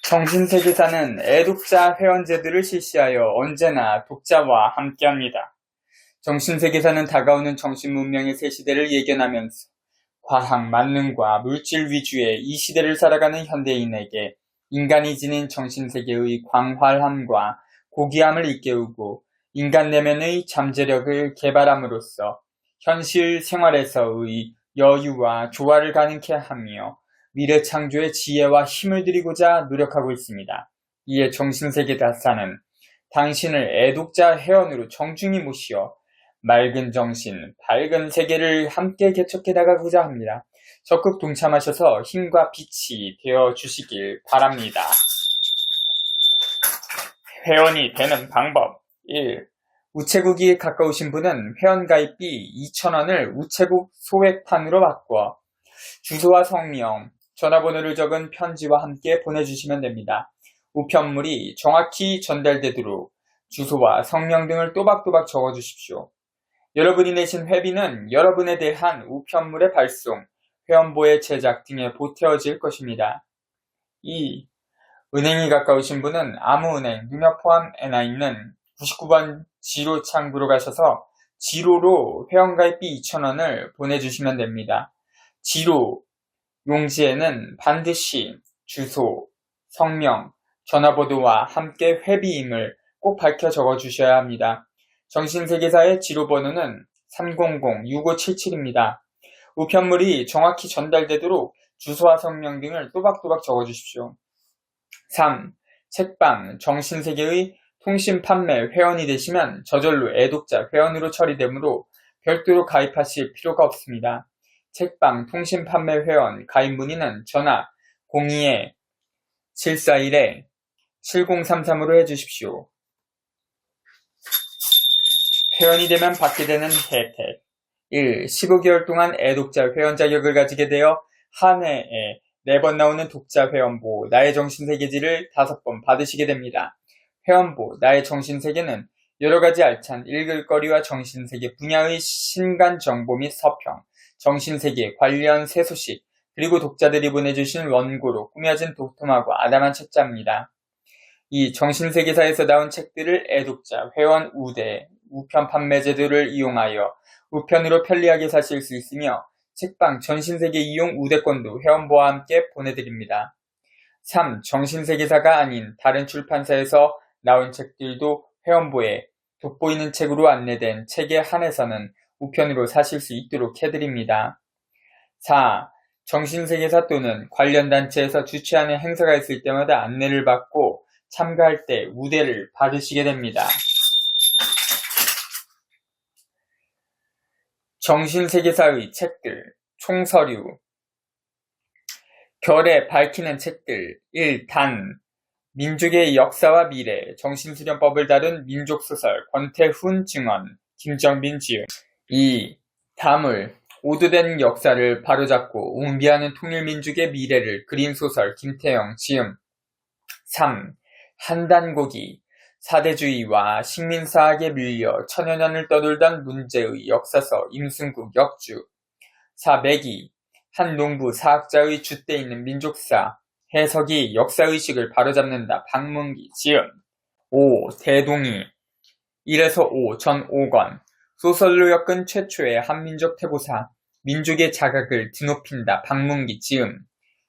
정신세계사는 애독자 회원제도를 실시하여 언제나 독자와 함께합니다. 정신세계사는 다가오는 정신문명의 새 시대를 예견하면서 과학, 만능과 물질 위주의 이 시대를 살아가는 현대인에게 인간이 지닌 정신세계의 광활함과 고귀함을 일깨우고 인간 내면의 잠재력을 개발함으로써 현실 생활에서의 여유와 조화를 가능케 하며 미래 창조의 지혜와 힘을 드리고자 노력하고 있습니다. 이에 정신세계사는 당신을 애독자 회원으로 정중히 모시어 맑은 정신, 밝은 세계를 함께 개척해 나가고자 합니다. 적극 동참하셔서 힘과 빛이 되어 주시길 바랍니다. 회원이 되는 방법 1. 우체국이 가까우신 분은 회원가입비 2,000원을 우체국 소액판으로 바꿔 주소와 성명, 전화번호를 적은 편지와 함께 보내주시면 됩니다. 우편물이 정확히 전달되도록 주소와 성명 등을 또박또박 적어주십시오. 여러분이 내신 회비는 여러분에 대한 우편물의 발송, 회원보의 제작 등에 보태어질 것입니다. 2. 은행이 가까우신 분은 아무 은행, 누명 포함에나 있는 99번 지로 창구로 가셔서 지로로 회원가입비 2,000원을 보내주시면 됩니다. 지로 용지에는 반드시 주소, 성명, 전화번호와 함께 회비임을 꼭 밝혀 적어주셔야 합니다. 정신세계사의 지로번호는 300-6577입니다. 우편물이 정확히 전달되도록 주소와 성명 등을 또박또박 적어주십시오. 3. 책방, 정신세계의 통신 판매 회원이 되시면 저절로 애독자 회원으로 처리되므로 별도로 가입하실 필요가 없습니다. 책방, 통신 판매 회원 가입 문의는 전화 02-741-7033으로 해주십시오. 회원이 되면 받게 되는 혜택 1. 15개월 동안 애독자 회원 자격을 가지게 되어 한 해에 4번 나오는 독자 회원보 나의 정신세계지를 5번 받으시게 됩니다. 회원보 나의 정신세계는 여러가지 알찬 읽을거리와 정신세계 분야의 신간 정보 및 서평, 정신세계 관련 새 소식, 그리고 독자들이 보내주신 원고로 꾸며진 도톰하고 아담한 책자입니다. 이 정신세계사에서 나온 책들을 애독자, 회원 우대, 우편 판매 제도를 이용하여 우편으로 편리하게 사실 수 있으며 책방, 정신세계 이용 우대권도 회원보와 함께 보내드립니다. 3. 정신세계사가 아닌 다른 출판사에서 나온 책들도 회원보에 돋보이는 책으로 안내된 책에 한해서는 우편으로 사실 수 있도록 해드립니다. 4. 정신세계사 또는 관련 단체에서 주최하는 행사가 있을 때마다 안내를 받고 참가할 때 우대를 받으시게 됩니다. 정신세계사의 책들, 총서류 결에 밝히는 책들 1. 단, 민족의 역사와 미래, 정신수련법을 다룬 민족소설 권태훈 증언, 김정빈 지음 2. 다물, 오도된 역사를 바로잡고 웅비하는 통일민족의 미래를 그린 소설 김태영 지음 3. 한단고기, 사대주의와 식민사학에 밀려 천여 년을 떠돌던 문제의 역사서 임승국 역주 4. 매기, 한 농부 사학자의 줏대 있는 민족사 해석이 역사의식을 바로잡는다 박문기 지음 5. 대동이 1에서 5 전 5권 소설로 엮은 최초의 한민족 태고사 민족의 자각을 드높인다 박문기 지음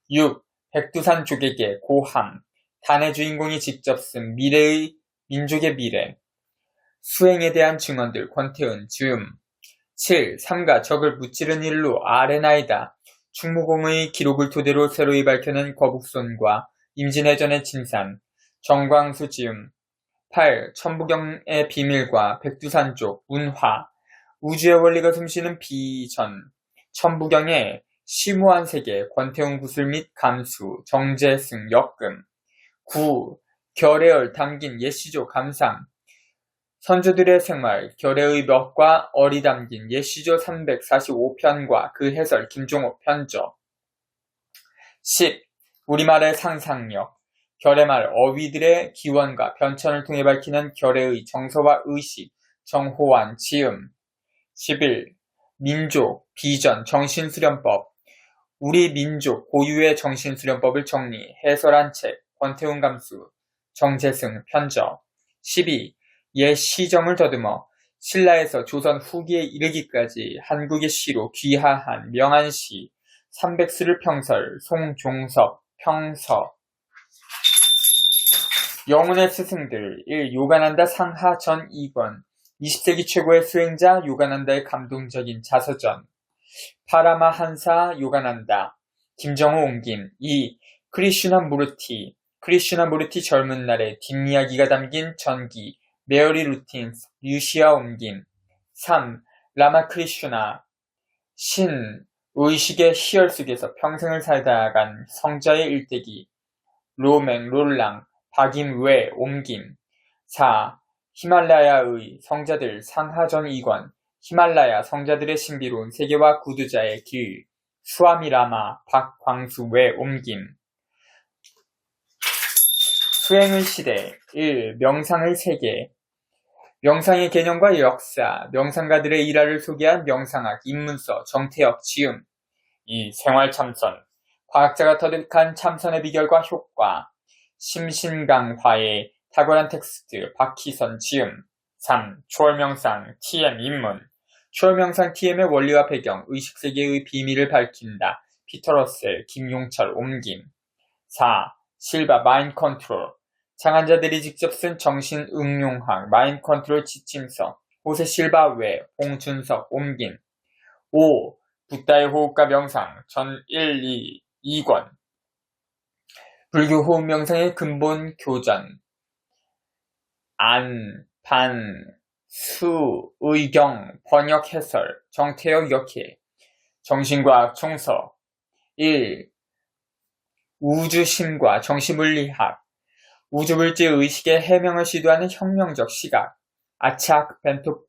6. 백두산 족에게 고함 단의 주인공이 직접 쓴 미래의 민족의 미래 수행에 대한 증언들 권태훈 즈음 7. 삼가 적을 무찌른 일로 아레나이다 충무공의 기록을 토대로 새로이 밝혀낸 거북손과 임진왜전의 진산 정광수 지음 8. 천부경의 비밀과 백두산족 문화 우주의 원리가 숨쉬는 비전 천부경의 심오한 세계 권태훈 구술 및 감수 정재승 역금 9. 결의을 담긴 옛시조 감상 선조들의 생활, 결의의 멱과 얼이 담긴 옛시조 345편과 그 해설 김종옥 편저 10. 우리말의 상상력, 결의말 어휘들의 기원과 변천을 통해 밝히는 결의의 정서와 의식, 정호환 지음 11. 민족, 비전, 정신수련법, 우리 민족 고유의 정신수련법을 정리, 해설한 책, 권태웅 감수, 정재승 편저. 12. 옛 시정을 더듬어 신라에서 조선 후기에 이르기까지 한국의 시로 귀하한 명한시 300수를 평설, 송종섭, 평서. 영혼의 스승들 1. 요가난다 상하 전 2권 20세기 최고의 수행자 요가난다의 감동적인 자서전. 파라마한사 요가난다 김정호 옮김. 2. 크리슈나 무르티 젊은 날의 뒷이야기가 담긴 전기 메어리 루틴스 류시아 옮김. 3. 라마크리슈나 신 의식의 희열 속에서 평생을 살다 간 성자의 일대기 롤랑 박임외 옮김. 4. 히말라야의 성자들 상하전 2권 히말라야 성자들의 신비로운 세계와 구두자의 길 수아미라마 박광수외 옮김. 수행의 시대 1. 명상의 세계 명상의 개념과 역사 명상가들의 일화를 소개한 명상학 입문서 정태혁 지음. 2. 생활참선 과학자가 터득한 참선의 비결과 효과 심신강화의 탁월한 텍스트 박희선 지음. 3. 초월명상 TM 입문 초월명상 TM의 원리와 배경 의식세계의 비밀을 밝힌다 피터 러셀 김용철 옮김. 4. 실바 마인드 컨트롤 창안자들이 직접 쓴 정신응용학 마인드 컨트롤 지침서 호세 실바 외 홍준석 옮김. 5. 붓다의 호흡과 명상 전 1, 2권 불교 호흡 명상의 근본 교전 안, 반, 수, 의경, 번역 해설 정태혁 역해 정신과학 총서 1. 우주심과 정신물리학 우주물질 의식의 해명을 시도하는 혁명적 시각 아차크 벤토프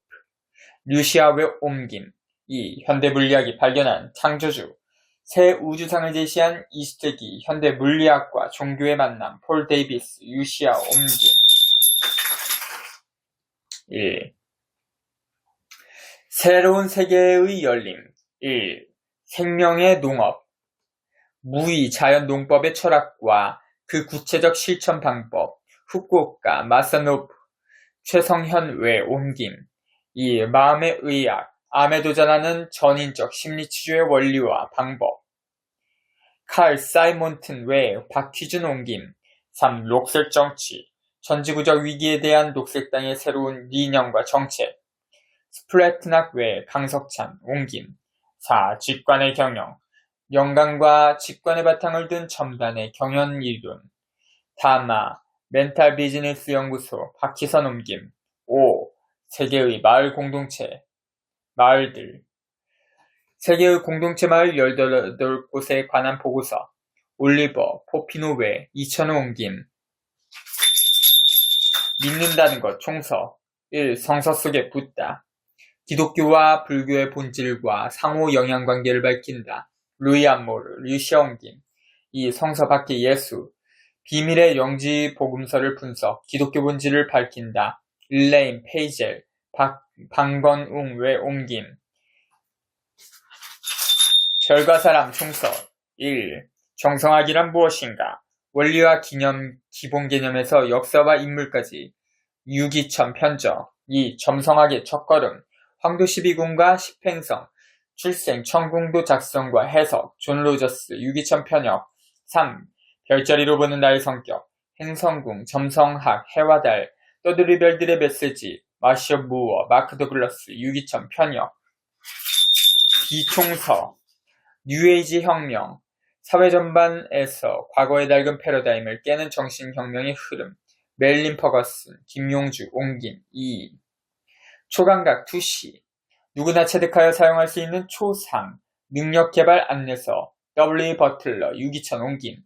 류시아웨 옮김. 2. 현대물리학이 발견한 창조주 새 우주상을 제시한 20세기 현대물리학과 종교의 만남 폴 데이비스 류시아 옮김. 1. 새로운 세계의 열림 1. 생명의 농업 무의 자연농법의 철학과 그 구체적 실천 방법 후쿠오카 마사노부 최성현 외 옮김. 2. 마음의 의학 암에 도전하는 전인적 심리치료의 원리와 방법 칼 사이몬튼 외 박휘준 옮김. 3. 녹색 정치 전지구적 위기에 대한 녹색당의 새로운 이념과 정책 스플래트낙 외 강석찬 옮김. 4. 직관의 경영 영감과 직관의 바탕을 둔 첨단의 경연 이론 다마 멘탈 비즈니스 연구소 박희선 옮김. 5. 세계의 마을 공동체 마을들 세계의 공동체 마을 18곳에 관한 보고서 올리버 포피노 외 이천우 옮김. 믿는다는 것 총서 1. 성서 속에 붓다 기독교와 불교의 본질과 상호 영향관계를 밝힌다 루이 암모르 류시아 옮김. 2. 성서 밖의 예수 비밀의 영지 복음서를 분석 기독교 본질을 밝힌다 일레인 페이젤 방건웅 외 옮김. 별과 사람 총서 1. 정성학이란 무엇인가 원리와 기본 개념에서 역사와 인물까지 유기천 편저 2. 점성학의 첫걸음 황도 12궁과 십행성 출생 천궁도 작성과 해석 존 로저스 유기천 편역 3. 별자리로 보는 나의 성격 행성궁 점성학 해와 달 떠들이 별들의 메시지 마셔 무어 마크 더글러스 유기천 편역 비총서 뉴에이지 혁명 사회 전반에서 과거의 낡은 패러다임을 깨는 정신혁명의 흐름 멜린 퍼거슨 김용주 옮김. 2. 초감각 투시 누구나 체득하여 사용할 수 있는 초상 능력개발 안내서 W. 버틀러 유기천 옮김.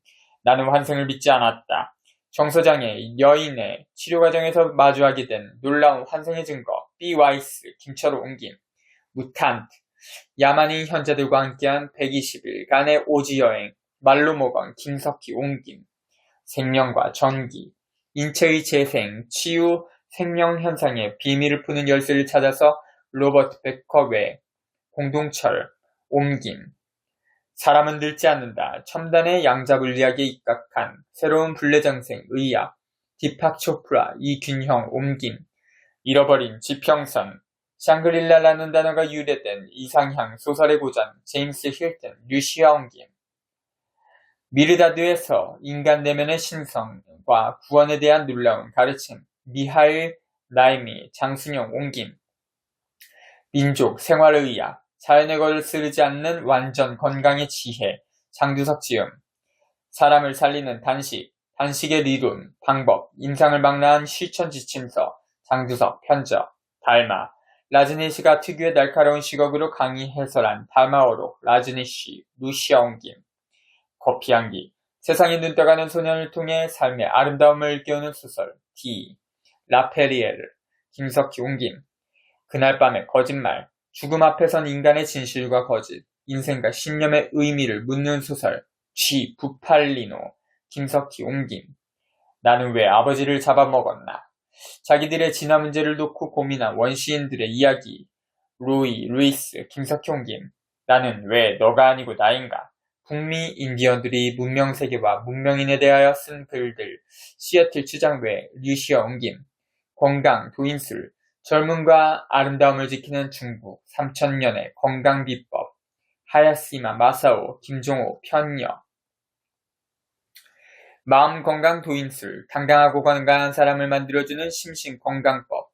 나는 환생을 믿지 않았다. 정서장애 여인의 치료 과정에서 마주하게 된 놀라운 환생의 증거 B. 와이스 김철호 옮김. 무탄트 야만인 현자들과 함께한 120일간의 오지여행 말로 먹은 김석희 옮김. 생명과 전기 인체의 재생, 치유, 생명현상의 비밀을 푸는 열쇠를 찾아서 로버트 베커 외 공동철 옮김. 사람은 늙지 않는다. 첨단의 양자물리학에 입각한 새로운 불내장생 의학, 디팍 초프라, 이균형 옮김, 잃어버린 지평선, 샹그릴라라는 단어가 유래된 이상향 소설의 고전, 제임스 힐튼, 류시아 옮김, 미르다드에서 인간 내면의 신성과 구원에 대한 놀라운 가르침, 미하일 라이미, 장순영 옮김, 민족, 생활의학, 자연에 거스르지 않는 완전 건강의 지혜, 장두석 지음, 사람을 살리는 단식, 단식의 리론, 방법, 임상을 망라한 실천지침서, 장두석, 편저, 달마, 라즈니시가 특유의 날카로운 시각으로 강의 해설한 달마어록, 라즈니시, 루시아 옮김, 거피향기, 세상에 눈떠가는 소년을 통해 삶의 아름다움을 일깨우는 소설, 디, 라페리에르, 김석희 옮김, 그날 밤의 거짓말, 죽음 앞에선 인간의 진실과 거짓, 인생과 신념의 의미를 묻는 소설, 쥐, 부팔리노, 김석희 옮김, 나는 왜 아버지를 잡아먹었나, 자기들의 진화 문제를 놓고 고민한 원시인들의 이야기, 루이, 루이스, 김석희 옮김, 나는 왜 너가 아니고 나인가, 북미 인디언들이 문명세계와 문명인에 대하여 쓴 글들, 시애틀 추장외, 류시아 옮김, 건강, 도인술, 젊음과 아름다움을 지키는 중국 3000년의 건강비법, 하야시마 마사오, 김종호, 편녀, 마음건강 도인술, 건강하고 건강한 사람을 만들어주는 심신건강법,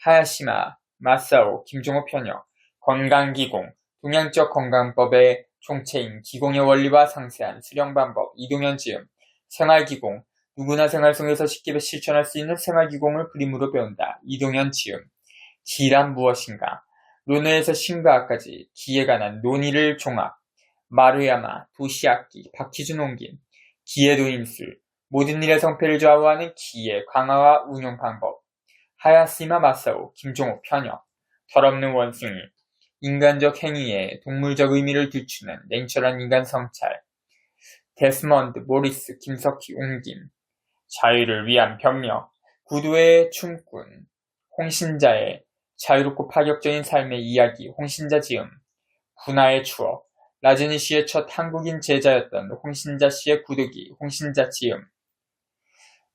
하야시마 마사오, 김종호 편녀, 건강기공, 동양적 건강법의 총체인 기공의 원리와 상세한 수령방법, 이동현 지음, 생활기공, 누구나 생활 속에서 쉽게 실천할 수 있는 생활기공을 그림으로 배운다. 이동현 지음, 기란 무엇인가, 논어에서 신과학까지 기에 관한 논의를 종합, 마루야마, 도시악기, 박희준 옮김, 기회도인술, 모든 일의 성패를 좌우하는 기의 강화와 운용 방법, 하야시마 마사오, 김종호 편녀, 철없는 원숭이, 인간적 행위에 동물적 의미를 뒤추는 냉철한 인간 성찰, 데스먼드 모리스, 김석희 옮김, 자유를 위한 변명, 구두의 춤꾼, 홍신자의 자유롭고 파격적인 삶의 이야기, 홍신자 지음, 군화의 추억, 라즈니 씨의 첫 한국인 제자였던 홍신자 씨의 구두기, 홍신자 지음,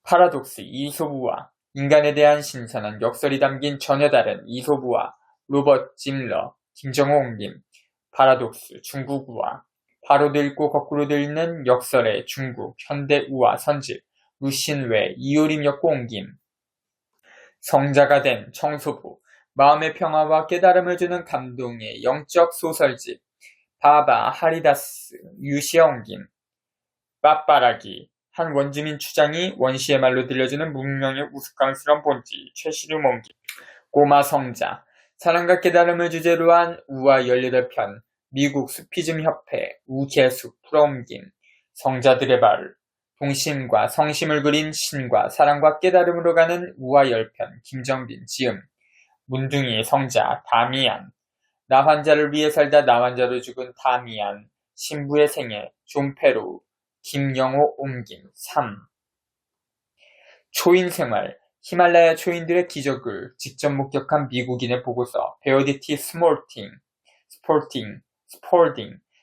파라독스, 이소부와 인간에 대한 신선한 역설이 담긴 전혀 다른 이소부와 로버트 짐러, 김정호 옮김, 파라독스, 중국우화, 바로도 읽고 거꾸로도 읽는 역설의 중국, 현대우화 선집, 루신외, 이효림 엮고 옮김, 성자가 된 청소부, 마음의 평화와 깨달음을 주는 감동의 영적 소설집, 바바, 하리다스, 유시아 옮김, 빠빠라기, 한 원주민 추장이 원시의 말로 들려주는 문명의 우스꽝스러운 본질, 최시름 옮김, 꼬마 성자, 사랑과 깨달음을 주제로 한 우화 18편, 미국 수피즘 협회, 우계수, 풀어옮김, 성자들의 발, 동심과 성심을 그린 신과 사랑과 깨달음으로 가는 우화 10편, 김정빈, 지음, 문둥이 성자, 다미안, 나 환자를 위해 살다 나 환자로 죽은 다미안, 신부의 생애, 존페루, 김영호 옮김, 3. 초인생활, 히말라야 초인들의 기적을 직접 목격한 미국인의 보고서, 베어디티 스폴딩,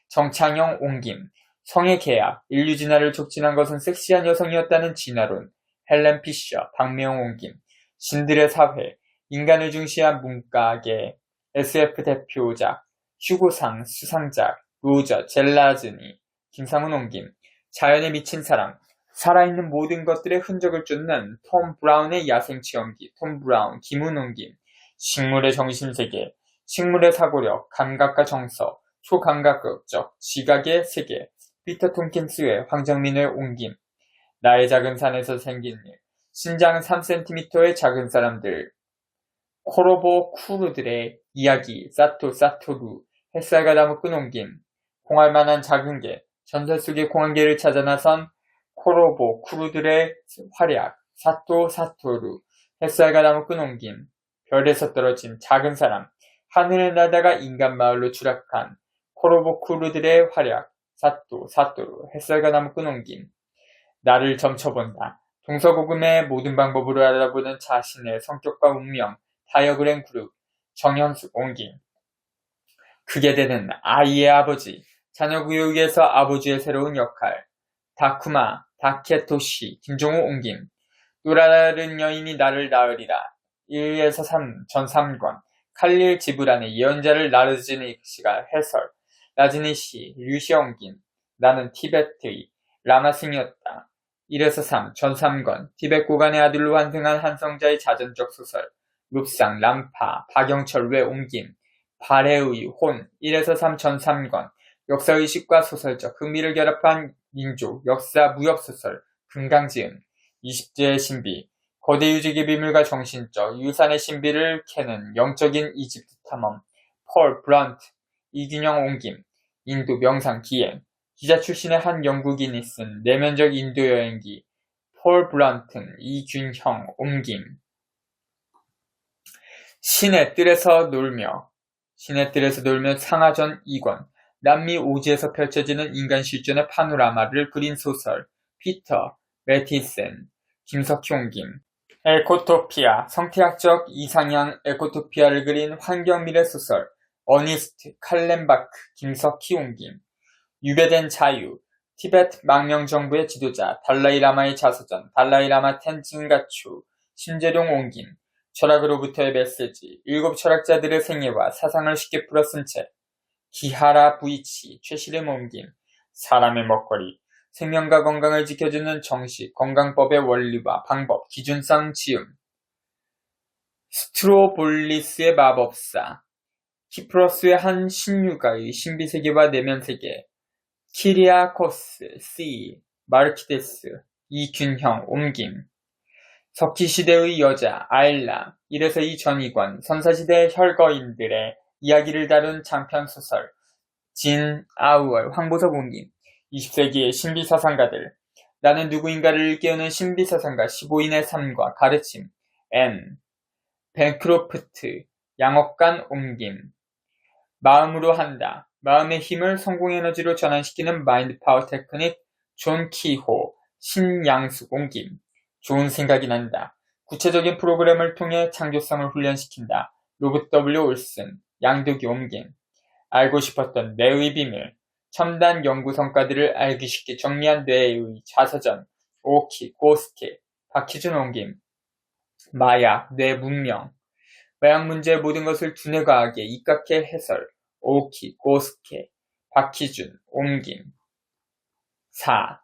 정창영 옮김, 성의 계약, 인류 진화를 촉진한 것은 섹시한 여성이었다는 진화론, 헬렌 피셔, 박명호 옮김, 신들의 사회, 인간을 중시한 문과계, SF 대표작, 휴고상 수상작, 로저, 젤라즈니, 김상훈 옮김, 자연에 미친 사랑, 살아있는 모든 것들의 흔적을 쫓는 톰 브라운의 야생체험기, 톰 브라운, 김훈 옮김, 식물의 정신세계, 식물의 사고력, 감각과 정서, 초감각적, 지각의 세계, 피터 톰킨스의 황정민의 옮김, 나의 작은 산에서 생긴 일, 신장 3cm의 작은 사람들, 코로보 쿠르들의 이야기, 사토루, 햇살과 나무꾼 옮김, 공할만한 작은 개, 전설 속의 공항개를 찾아 나선 코로보 쿠르들의 활약, 사토루, 햇살과 나무꾼 옮김, 별에서 떨어진 작은 사람, 하늘을 날다가 인간 마을로 추락한 코로보 쿠르들의 활약, 사토루, 햇살과 나무꾼 옮김, 나를 점쳐본다. 동서고금의 모든 방법으로 알아보는 자신의 성격과 운명, 다이어그램 그룹, 정현숙 옮김, 크게 되는 아이의 아버지, 자녀 교육에서 아버지의 새로운 역할. 다쿠마, 다케토시, 김종우 옮김. 또 다른 여인이 나를 낳으리라. 1에서 3, 전 3권. 칼릴 지브란의 예언자를 나르지니 씨가 해설. 나즈니 씨, 류시 옮김. 나는 티베트의 라마승이었다. 1에서 3, 전 3권. 티베트 고관의 아들로 환생한 한성자의 자전적 소설. 룹상, 람파, 박영철 외 옮김. 발해의 혼. 1에서 3, 전 3권. 역사의식과 소설적 흥미를 결합한 민족, 역사, 무협소설, 금강지음, 20제의 신비, 거대 유적의 비밀과 정신적, 유산의 신비를 캐는 영적인 이집트 탐험, 폴 브런트, 이균형 옮김, 인도 명상 기행, 기자 출신의 한 영국인이 쓴 내면적 인도 여행기, 폴 브런튼, 이균형 옮김, 신의 뜰에서 놀며 상하전 2권, 남미 오지에서 펼쳐지는 인간 실존의 파노라마를 그린 소설, 피터, 매티센, 김석희 옮김, 에코토피아, 성태학적 이상향 에코토피아를 그린 환경미래 소설, 어니스트, 칼렌바크, 김석희 옮김, 유배된 자유, 티베트 망명정부의 지도자, 달라이라마의 자서전, 달라이라마 텐진가초, 신재룡 옮김, 철학으로부터의 메시지, 7 철학자들의 생애와 사상을 쉽게 풀어쓴 책, 기하라 부이치, 최실의 옮김, 사람의 먹거리, 생명과 건강을 지켜주는 정식, 건강법의 원리와 방법, 기준성 지음, 스트로볼리스의 마법사, 키프로스의 한 신유가의 신비세계와 내면세계, 키리아코스, C, 마르키데스, 이균형, 옮김, 석기시대의 여자, 아일라, 1에서 2 전이권, 선사시대 혈거인들의 이야기를 다룬 장편소설, 진 아우얼, 황보석 옮김, 20세기의 신비사상가들, 나는 누구인가를 일깨우는 신비사상가 15인의 삶과 가르침, N, 벤크로프트, 양옥간 옮김, 마음으로 한다, 마음의 힘을 성공의 에너지로 전환시키는 마인드 파워 테크닉, 존 키호, 신양숙 옮김, 좋은 생각이 난다, 구체적인 프로그램을 통해 창조성을 훈련시킨다, 로버트 W. 올슨, 양득이 옮김, 알고 싶었던 뇌의 비밀, 첨단 연구 성과들을 알기 쉽게 정리한 뇌의 자서전, 오키, 고스케, 박희준 옮김, 마약, 뇌 문명, 마약 문제의 모든 것을 두뇌 과학에 입각해 해설, 오키, 고스케, 박희준, 옮김. 4.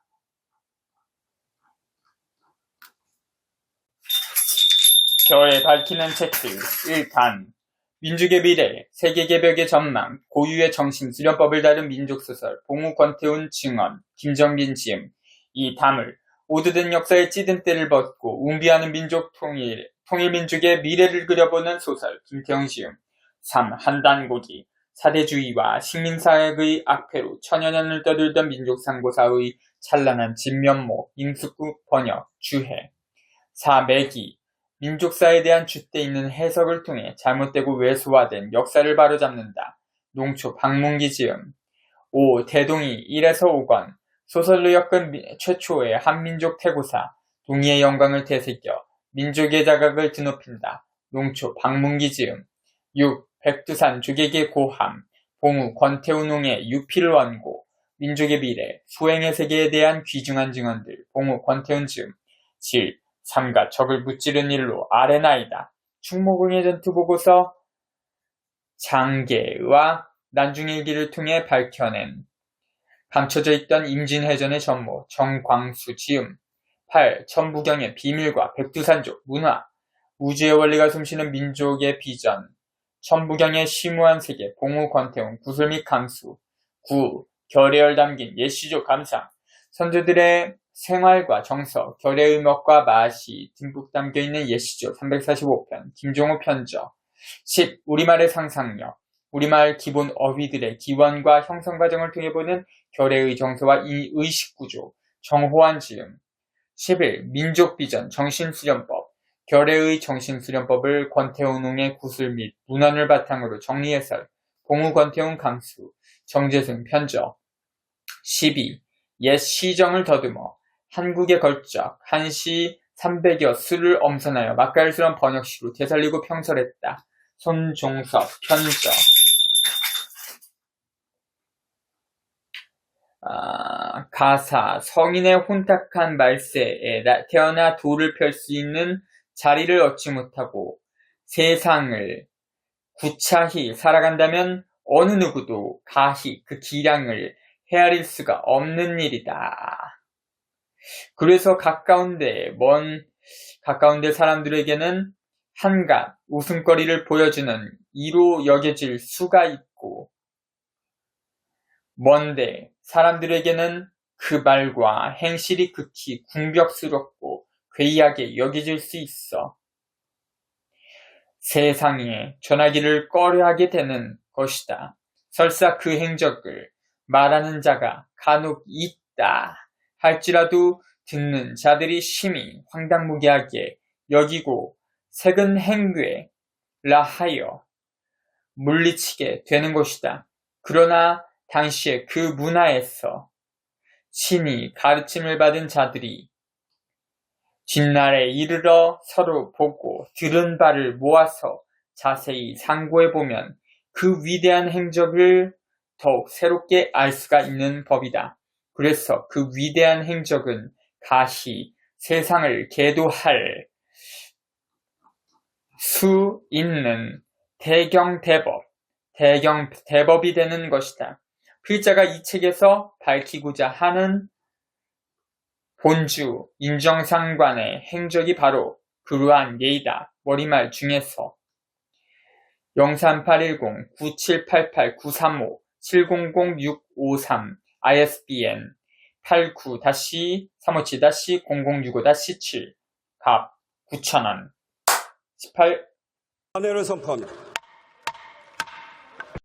겨에 밝히는 책들 1단 민족의 미래, 세계개벽의 전망, 고유의 정신, 수련법을 다룬 민족소설, 봉우 권태훈 증언, 김정빈 지음. 2. 담을, 오드된 역사의 찌든 때를 벗고 운비하는 민족 통일민족의 미래를 그려보는 소설, 김태형 지음. 3. 한단고지, 사대주의와 식민사역의 악패로 천여년을 떠들던 민족상고사의 찬란한 진면모, 임숙국 번역, 주해. 4. 매기, 민족사에 대한 줏대 있는 해석을 통해 잘못되고 왜소화된 역사를 바로잡는다. 농초 박문기 지음. 5. 대동이 1에서 5권. 소설로 엮은 최초의 한민족 태고사, 동이의 영광을 되새겨 민족의 자각을 드높인다. 농초 박문기 지음. 6. 백두산 조객의 고함, 봉우 권태훈웅의 유필 원고, 민족의 미래, 수행의 세계에 대한 귀중한 증언들, 봉우 권태훈 지음. 7. 삼가 적을 무찌른 일로 아레나이다. 충무공의 전투 보고서 장계와 난중일기를 통해 밝혀낸 감춰져 있던 임진해전의 전모 정광수 지음. 8. 천부경의 비밀과 백두산족 문화, 우주의 원리가 숨쉬는 민족의 비전, 천부경의 심오한 세계 봉우 권태훈 구술 및 감수. 9. 결의열 담긴 옛시조 감상, 선조들의 생활과 정서, 결의 의먹과 맛이 듬뿍 담겨있는 옛시조 345편, 김종우 편저. 10. 우리말의 상상력, 우리말 기본 어휘들의 기원과 형성 과정을 통해 보는 결의의 정서와 이 의식구조, 정호환 지음. 11. 민족비전, 정신수련법, 결의의 정신수련법을 권태훈웅의 구술 및 문헌을 바탕으로 정리해설, 봉우 권태훈 강수, 정재승 편저. 12. 옛 시정을 더듬어 한국의 걸작, 한시 300여 수를 엄선하여 맛깔스러운 번역시로 되살리고 평설했다. 손종섭 편저. 가사, 성인의 혼탁한 말세에 태어나 도를 펼 수 있는 자리를 얻지 못하고 세상을 구차히 살아간다면 어느 누구도 가히 그 기량을 헤아릴 수가 없는 일이다. 그래서 가까운데 사람들에게는 한갓 웃음거리를 보여주는 이로 여겨질 수가 있고, 먼데 사람들에게는 그 말과 행실이 극히 궁벽스럽고 괴이하게 여겨질 수 있어 세상에 전하기를 꺼려하게 되는 것이다. 설사 그 행적을 말하는 자가 간혹 있다 할지라도 듣는 자들이 심히 황당무계하게 여기고 색은 행괴라 하여 물리치게 되는 것이다. 그러나 당시에 그 문화에서 친히 가르침을 받은 자들이 뒷날에 이르러 서로 보고 들은 바를 모아서 자세히 상고해보면 그 위대한 행적을 더욱 새롭게 알 수가 있는 법이다. 그래서 그 위대한 행적은 가히 세상을 계도할 수 있는 대경대법이 되는 것이다. 필자가 이 책에서 밝히고자 하는 본주 인정상관의 행적이 바로 그러한 예이다. 머리말 중에서 03810-9788-935 700-653 ISBN 89-357-0065-7 값 9,000원 18 탄핵을 선포합니다.